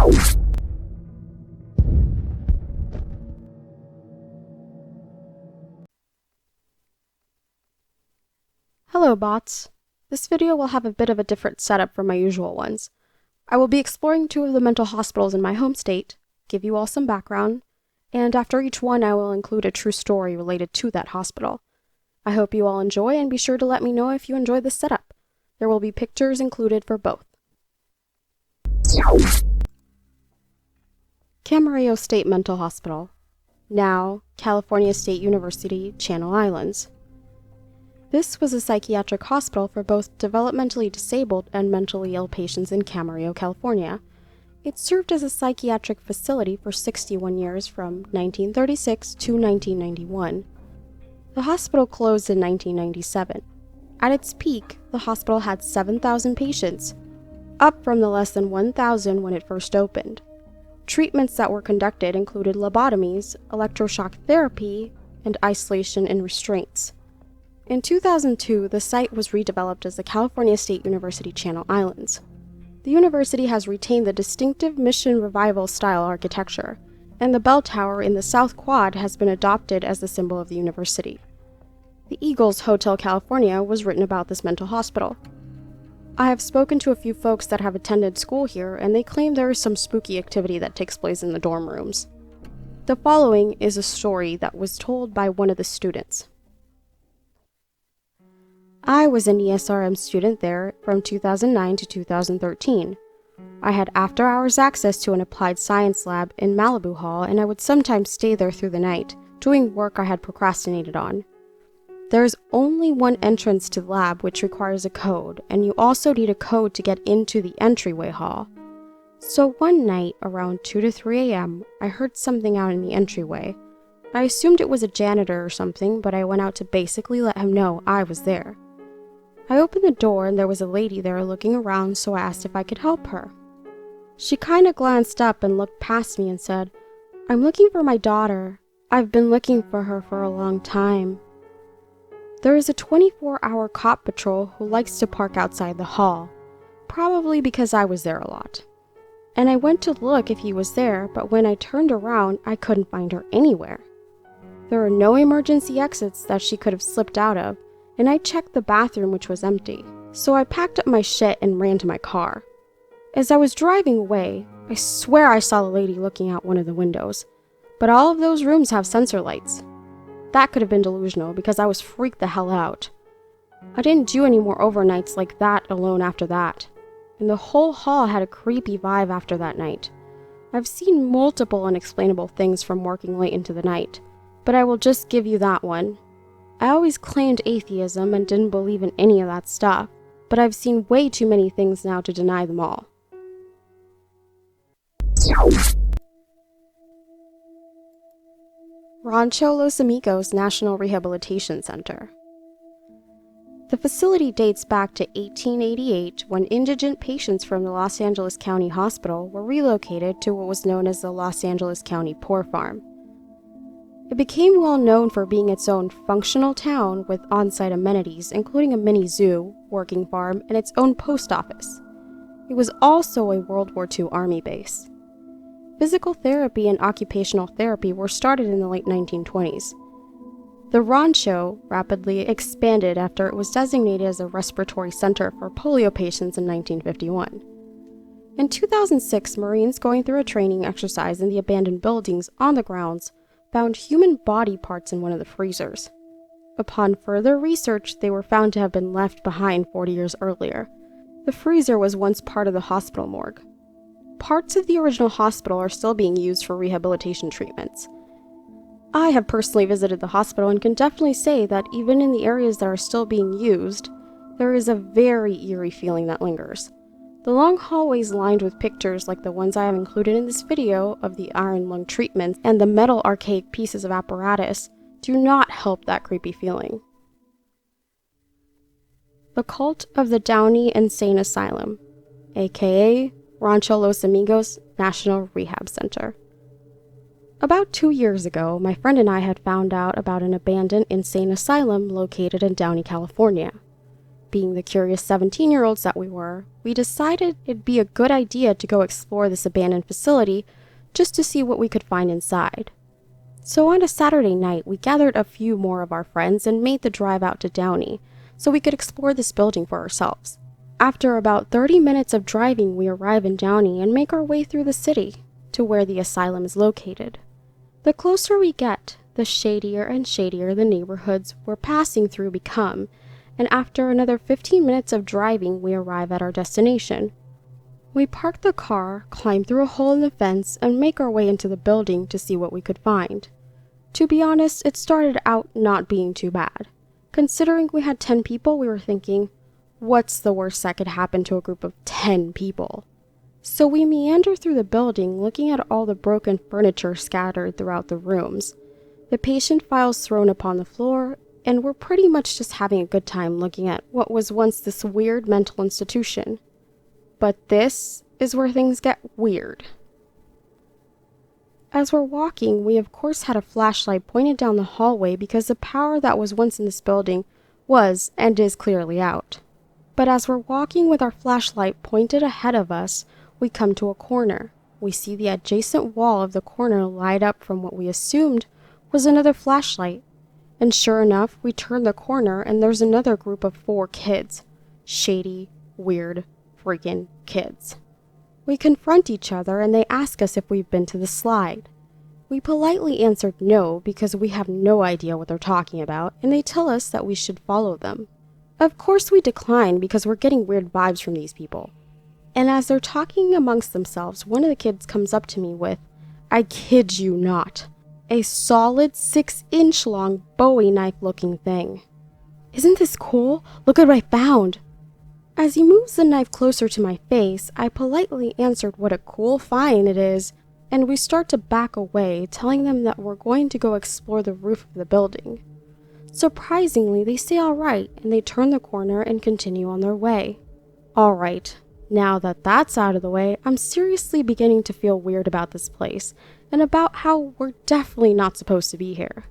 Hello bots! This video will have a bit of a different setup from my usual ones. I will be exploring 2 of the mental hospitals in my home state, give you all some background, and after each one I will include a true story related to that hospital. I hope you all enjoy, and be sure to let me know if you enjoy this setup. There will be pictures included for both. Camarillo State Mental Hospital, now California State University, Channel Islands. This was a psychiatric hospital for both developmentally disabled and mentally ill patients in Camarillo, California. It served as a psychiatric facility for 61 years from 1936 to 1991. The hospital closed in 1997. At its peak, the hospital had 7,000 patients, up from the less than 1,000 when it first opened. Treatments that were conducted included lobotomies, electroshock therapy, and isolation and restraints. In 2002, the site was redeveloped as the California State University Channel Islands. The university has retained the distinctive Mission Revival style architecture, and the bell tower in the South Quad has been adopted as the symbol of the university. The Eagles Hotel California was written about this mental hospital. I have spoken to a few folks that have attended school here, and they claim there is some spooky activity that takes place in the dorm rooms. The following is a story that was told by one of the students. I was an ESRM student there from 2009 to 2013. I had after-hours access to an applied science lab in Malibu Hall, and I would sometimes stay there through the night, doing work I had procrastinated on. There is only one entrance to the lab, which requires a code, and you also need a code to get into the entryway hall. So one night, around 2 to 3 a.m., I heard something out in the entryway. I assumed it was a janitor or something, but I went out to basically let him know I was there. I opened the door and there was a lady there looking around, so I asked if I could help her. She kinda glanced up and looked past me and said, "I'm looking for my daughter. I've been looking for her for a long time." There is a 24-hour cop patrol who likes to park outside the hall, probably because I was there a lot. And I went to look if he was there, but when I turned around, I couldn't find her anywhere. There are no emergency exits that she could have slipped out of, and I checked the bathroom, which was empty. So I packed up my shit and ran to my car. As I was driving away, I swear I saw the lady looking out one of the windows, but all of those rooms have sensor lights. That could have been delusional because I was freaked the hell out. I didn't do any more overnights like that alone after that, and the whole hall had a creepy vibe after that night. I've seen multiple unexplainable things from working late into the night, but I will just give you that one. I always claimed atheism and didn't believe in any of that stuff, but I've seen way too many things now to deny them all. Rancho Los Amigos National Rehabilitation Center. The facility dates back to 1888 when indigent patients from the Los Angeles County Hospital were relocated to what was known as the Los Angeles County Poor Farm. It became well known for being its own functional town with on-site amenities, including a mini zoo, working farm, and its own post office. It was also a World War II Army base. Physical therapy and occupational therapy were started in the late 1920s. The Rancho rapidly expanded after it was designated as a respiratory center for polio patients in 1951. In 2006, Marines going through a training exercise in the abandoned buildings on the grounds found human body parts in one of the freezers. Upon further research, they were found to have been left behind 40 years earlier. The freezer was once part of the hospital morgue. Parts of the original hospital are still being used for rehabilitation treatments. I have personally visited the hospital and can definitely say that even in the areas that are still being used, there is a very eerie feeling that lingers. The long hallways lined with pictures like the ones I have included in this video of the iron lung treatments and the metal archaic pieces of apparatus do not help that creepy feeling. The Cult of the Downey Insane Asylum, aka Rancho Los Amigos National Rehab Center. About 2 years ago, my friend and I had found out about an abandoned insane asylum located in Downey, California. being the curious 17-year-olds that we were, we decided it'd be a good idea to go explore this abandoned facility just to see what we could find inside. So on a Saturday night, we gathered a few more of our friends and made the drive out to Downey so we could explore this building for ourselves. After about 30 minutes of driving, we arrive in Downey and make our way through the city to where the asylum is located. The closer we get, the shadier and shadier the neighborhoods we're passing through become, and after another 15 minutes of driving, we arrive at our destination. We park the car, climb through a hole in the fence, and make our way into the building to see what we could find. To be honest, it started out not being too bad. Considering we had 10 people, we were thinking, what's the worst that could happen to a group of 10 people? So we meander through the building, looking at all the broken furniture scattered throughout the rooms, the patient files thrown upon the floor, and we're pretty much just having a good time looking at what was once this weird mental institution. But this is where things get weird. As we're walking, we of course had a flashlight pointed down the hallway because the power that was once in this building was and is clearly out. But as we're walking with our flashlight pointed ahead of us, we come to a corner. We see the adjacent wall of the corner light up from what we assumed was another flashlight. And sure enough, we turn the corner and there's another group of 4 kids. Shady, weird, freaking kids. We confront each other and they ask us if we've been to the slide. We politely answered no because we have no idea what they're talking about, and they tell us that we should follow them. Of course we decline because we're getting weird vibes from these people. And as they're talking amongst themselves, one of the kids comes up to me with, I kid you not, a solid 6-inch long Bowie knife looking thing. Isn't this cool? Look at what I found. As he moves the knife closer to my face, I politely answered what a cool find it is, and we start to back away, telling them that we're going to go explore the roof of the building. Surprisingly, they say alright, and they turn the corner and continue on their way. Alright, now that that's out of the way, I'm seriously beginning to feel weird about this place, and about how we're definitely not supposed to be here.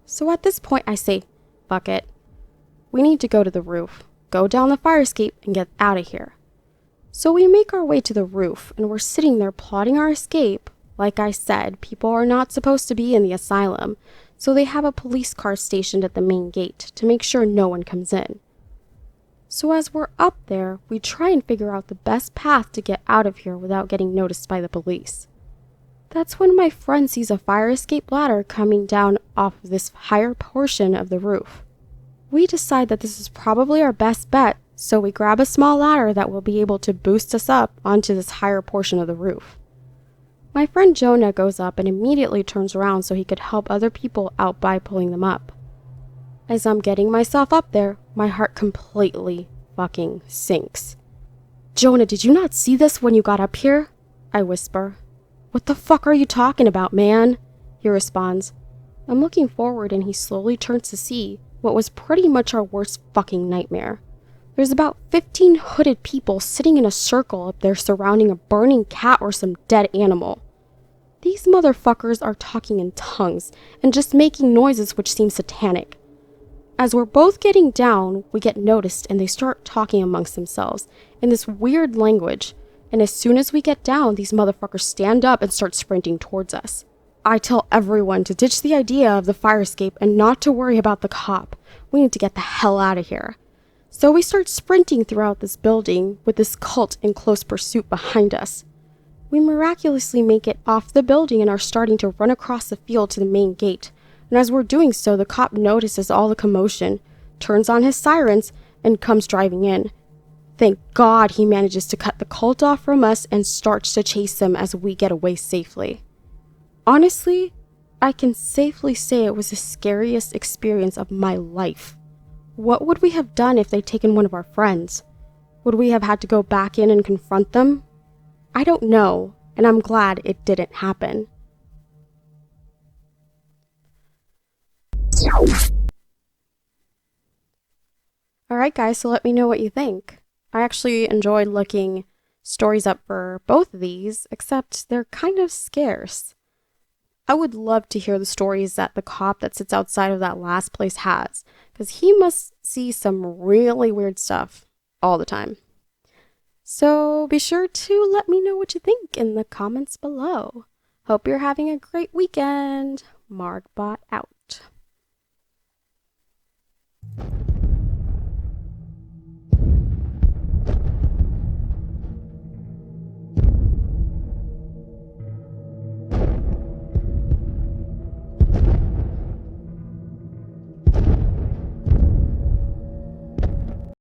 So at this point I say, fuck it. We need to go to the roof, go down the fire escape, and get out of here. So we make our way to the roof, and we're sitting there plotting our escape. Like I said, people are not supposed to be in the asylum, so they have a police car stationed at the main gate to make sure no one comes in. So as we're up there, we try and figure out the best path to get out of here without getting noticed by the police. That's when my friend sees a fire escape ladder coming down off of this higher portion of the roof. We decide that this is probably our best bet, so we grab a small ladder that will be able to boost us up onto this higher portion of the roof. My friend Jonah goes up and immediately turns around so he could help other people out by pulling them up. As I'm getting myself up there, my heart completely fucking sinks. Jonah, did you not see this when you got up here? I whisper. What the fuck are you talking about, man? He responds. I'm looking forward and he slowly turns to see what was pretty much our worst fucking nightmare. There's about 15 hooded people sitting in a circle up there surrounding a burning cat or some dead animal. These motherfuckers are talking in tongues and just making noises which seem satanic. As we're both getting down, we get noticed and they start talking amongst themselves in this weird language, and as soon as we get down, these motherfuckers stand up and start sprinting towards us. I tell everyone to ditch the idea of the fire escape and not to worry about the cop. We need to get the hell out of here. So we start sprinting throughout this building with this cult in close pursuit behind us. We miraculously make it off the building and are starting to run across the field to the main gate. And as we're doing so, the cop notices all the commotion, turns on his sirens, and comes driving in. Thank God he manages to cut the cult off from us and starts to chase them as we get away safely. Honestly, I can safely say it was the scariest experience of my life. What would we have done if they'd taken one of our friends? Would we have had to go back in and confront them? I don't know, and I'm glad it didn't happen. Alright guys, so let me know what you think. I actually enjoyed looking stories up for both of these, except they're kind of scarce. I would love to hear the stories that the cop that sits outside of that last place has, because he must see some really weird stuff all the time. So be sure to let me know what you think in the comments below. Hope you're having a great weekend. Margbot out.